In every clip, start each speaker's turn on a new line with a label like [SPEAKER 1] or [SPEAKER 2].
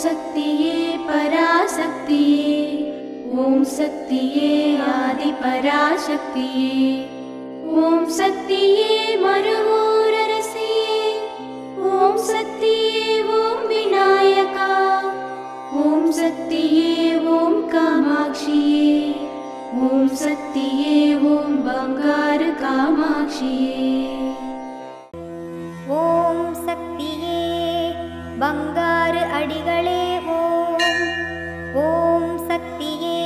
[SPEAKER 1] சக்தியே பராசக்தியே, ஓம் சக்தியே ஆதி பராசக்தியே, ஓம் சக்தியே மருவூரரசியே, ஓம் சக்தியே ஓம் விநாயகா, ஓம் சக்தியே ஓம் காமாட்சியே, ஓம் சக்தியே ஓம் பங்காரு காமாட்சியே.
[SPEAKER 2] ஓம் சக்தியே பங்காரு அடிகளே ஓம், ஓம் சக்தியே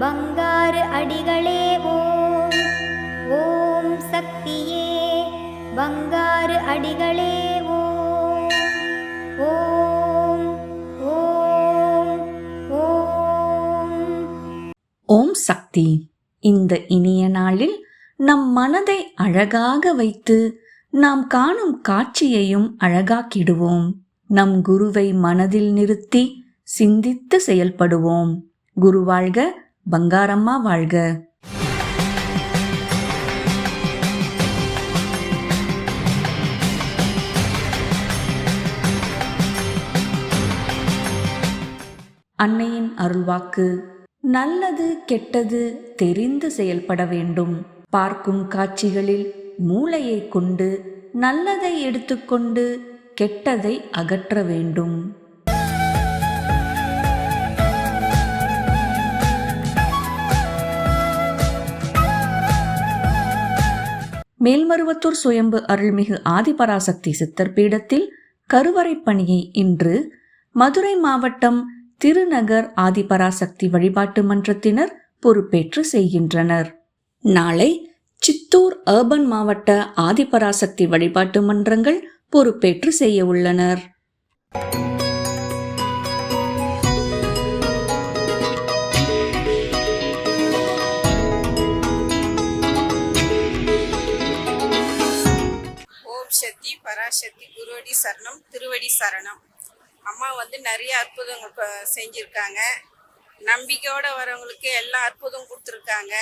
[SPEAKER 2] பங்காரு அடிகளே ஓம், ஓம் சக்தியே பங்காரு அடிகளே ஓம், ஓம் ஓம் ஓம்.
[SPEAKER 3] ஓம் சக்தி. இந்த இனிய நாளில் நம் மனதை அழகாக வைத்து நாம் காணும் காட்சியையும் அழகாக்கிடுவோம். நம் குருவை மனதில் நிறுத்தி சிந்தித்து செயல்படுவோம். குரு வாழ்க, பங்காரம்மா வாழ்க. அன்னையின் அருள்வாக்கு: நல்லது கெட்டது தெரிந்து செயல்பட வேண்டும். பார்க்கும் காட்சிகளில் மூளையை கொண்டு நல்லதை எடுத்துக்கொண்டு கெட்டதை அகற்ற வேண்டும். மேல்மருவத்தூர் சுயம்பு அருள்மிகு ஆதிபராசக்தி சித்தர் பீடத்தில் கருவறை பணியை இன்று மதுரை மாவட்டம் திருநகர் ஆதிபராசக்தி வழிபாட்டு மன்றத்தினர் பொறுப்பேற்று செய்கின்றனர். நாளை சித்தூர் அர்பன் மாவட்ட ஆதிபராசக்தி வழிபாட்டு மன்றங்கள் பொறுப்பேற்று செய்ய உள்ளனர்.
[SPEAKER 4] ஓம் சக்தி பராசக்தி குருவடி சரணம் திருவடி சரணம். அம்மா நிறைய அற்புதங்கள் செஞ்சுருக்காங்க. நம்பிக்கையோடு வரவங்களுக்கு எல்லா அற்புதம் கொடுத்துருக்காங்க.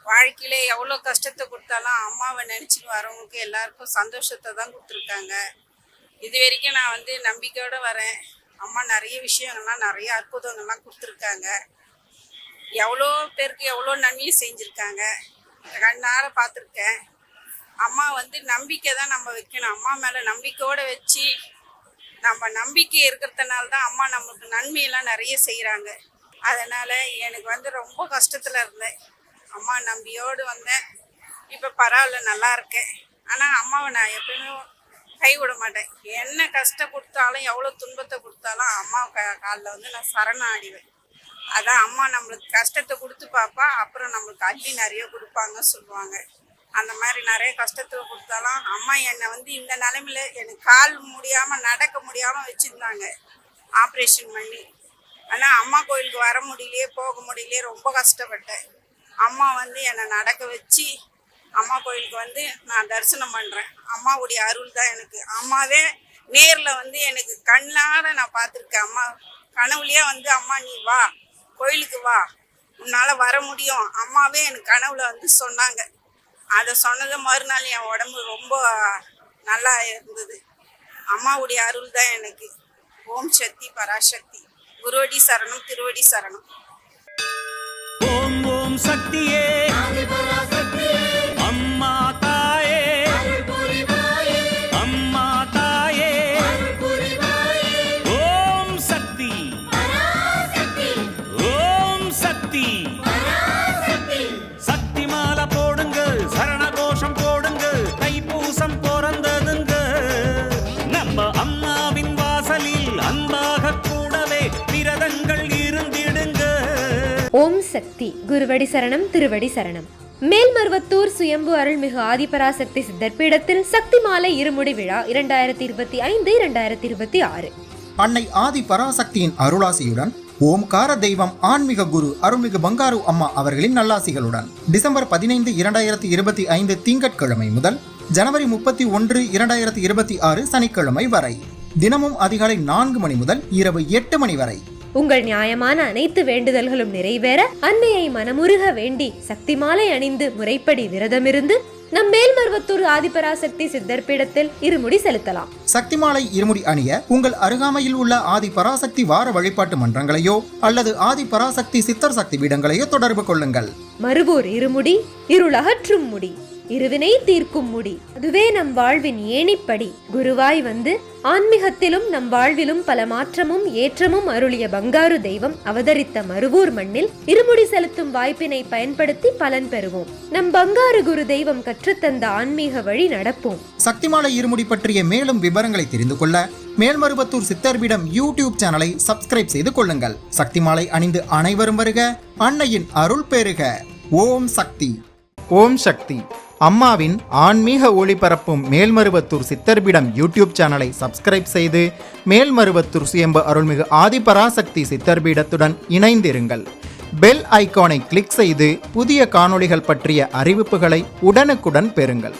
[SPEAKER 4] வாழ்க்கையில் எவ்வளோ கஷ்டத்தை கொடுத்தாலும் அம்மாவை நினச்சிட்டு வரவங்களுக்கு எல்லாருக்கும் சந்தோஷத்தை தான் கொடுத்துருக்காங்க. இது வரைக்கும் நான் நம்பிக்கையோடு வரேன். அம்மா நிறைய விஷயங்கள்லாம் நிறைய அற்புதங்கள்லாம் கொடுத்துருக்காங்க. எவ்வளோ பேருக்கு எவ்வளோ நன்மையை செஞ்சுருக்காங்க. கண்ணால் பார்த்துருக்கேன். அம்மா நம்பிக்கை தான் நம்ம வைக்கணும். அம்மா மேலே நம்பிக்கையோடு வச்சு நம்ம நம்பிக்கை இருக்கிறதுனால தான் அம்மா நம்மளுக்கு நன்மையெல்லாம் நிறைய செய்கிறாங்க. அதனால் எனக்கு ரொம்ப கஷ்டத்தில் இருந்தேன். அம்மா நம்பியோடு வந்தேன். இப்போ பரவாயில்ல, நல்லா இருக்கேன். ஆனால் அம்மாவை நான் எப்பயுமே கைவிட மாட்டேன். என்ன கஷ்டம் கொடுத்தாலும் எவ்வளோ துன்பத்தை கொடுத்தாலும் அம்மா காலில் நான் சரணம் ஆடிவேன். அதான் அம்மா நம்மளுக்கு கஷ்டத்தை கொடுத்து பார்ப்பா, அப்புறம் நம்மளுக்கு அள்ளி நிறைய கொடுப்பாங்க சொல்லுவாங்க. அந்த மாதிரி நிறைய கஷ்டத்தில் கொடுத்தாலும் அம்மா என்னை இந்த நிலைமையில எனக்கு கால் முடியாமல் நடக்க முடியாமல் வச்சுருந்தாங்க, ஆப்ரேஷன் பண்ணி. ஆனால் அம்மா கோயிலுக்கு வர முடியலையே, போக முடியலையே, ரொம்ப கஷ்டப்பட்டேன். அம்மா என்னை நடக்க வச்சு அம்மா கோயிலுக்கு நான் தரிசனம் பண்ணுறேன். அம்மாவுடைய அருள் தான் எனக்கு. அம்மாவே நேரில் எனக்கு கண்ணார நான் பார்த்துருக்கேன். அம்மா கனவுலையே அம்மா நீ வா, கோயிலுக்கு வா, உன்னால் வர முடியும். அம்மாவே எனக்கு கனவுல சொன்னாங்க. அதை சொன்னது மறுநாள் என் உடம்பு ரொம்ப நல்லா இருந்தது. அம்மாவுடைய அருள் தான் எனக்கு. ஓம் சக்தி பராசக்தி குருவடி சரணம் திருவடி சரணம்.
[SPEAKER 5] ஓம் ஓம் சக்தியே அம்மா தாயே, அம்மா தாயே, ஓம் சக்தி, ஓம் சக்தி. சக்தி மாலை போடுங்க, சரண கோஷம் போடுங்க, தைப்பூசம் பிறந்ததுங்க. நம்ம அம்மாவின் வாசலில் அன்பாக கூடவே விரதங்கள் இருந்திடுங்க.
[SPEAKER 6] ஓம் சக்தி குருவடி சரணம் திருவடி சரணம். மேல்மருவத்தூர் சுயம்பு அருள்மிகு ஆதிபராசக்தி சித்தர் பீடத்தில் சக்தி மாலை இருமுடி விழா 2025-2026.
[SPEAKER 7] அன்னை ஆதி பராசக்தியின் அருளாசியுடன் ஓம்கார தெய்வம் ஆன்மீக குரு அருள்மிகு பங்காரு அம்மா அவர்களின் நல்லாசிகளுடன் டிசம்பர் 15, 2025 திங்கட்கிழமை முதல் ஜனவரி 31, 2026 சனிக்கிழமை வரை தினமும் அதிகாலை 4 மணி முதல் இரவு 8 மணி வரை
[SPEAKER 6] உங்கள் நியாயமான அனைத்து வேண்டுதல்களும் நிறைவேற அன்னையை மனமுருக வேண்டி சக்தி மாலை அணிந்து முறைப்படி விரதமிருந்து நம் மேல்மருவத்தூர் ஆதிபராசக்தி சித்தர் பீடத்தில் இருமுடி செலுத்தலாம்.
[SPEAKER 7] சக்தி மாலை இருமுடி அணிய உங்கள் அருகாமையில் உள்ள ஆதி பராசக்தி வார வழிபாட்டு மன்றங்களையோ அல்லது ஆதி பராசக்தி சித்தர் சக்தி பீடங்களையோ தொடர்பு கொள்ளுங்கள்.
[SPEAKER 6] மறுவோர் இருமுடி இருளகற்றும் முடி, இருவினை தீர்க்கும் முடி, அதுவே நம் வாழ்வின் ஏணிப்படி. குருவாய் வந்து ஆன்மீகத்திலும் நம் வாழ்விலும் பல மாற்றமும் ஏற்றமும் அருளிய பங்காரு தெய்வம் அவதரித்த மருவூர் மண்ணில் இருமுடி செலுத்தும் வாய்ப்பினை பயன்படுத்தி பலன் பெறுவோம். நம் பங்காரு குரு தெய்வம் கற்றுத்தந்த ஆன்மீக வழி நடப்போம்.
[SPEAKER 7] சக்தி மாலை இருமுடி பற்றிய மேலும் விவரங்களை தெரிந்து கொள்ள மேல்மருவத்தூர் சித்தர்பீடம் யூடியூப் சேனலை சப்ஸ்கிரைப் செய்து கொள்ளுங்கள். சக்தி மாலை அணிந்து அனைவரும் வருக, அன்னையின் அருள் பெறுக. ஓம் சக்தி. ஓம் சக்தி. அம்மாவின் ஆன்மீக ஒளிபரப்பும் மேல்மருவத்தூர் சித்தர்பீடம் யூடியூப் சேனலை சப்ஸ்கிரைப் செய்து மேல்மருவத்தூர் சுயம்பு அருள்மிகு ஆதிபராசக்தி சித்தர்பீடத்துடன் இணைந்திருங்கள். பெல் ஐகானை கிளிக் செய்து புதிய காணொளிகள் பற்றிய அறிவிப்புகளை உடனுக்குடன் பெறுங்கள்.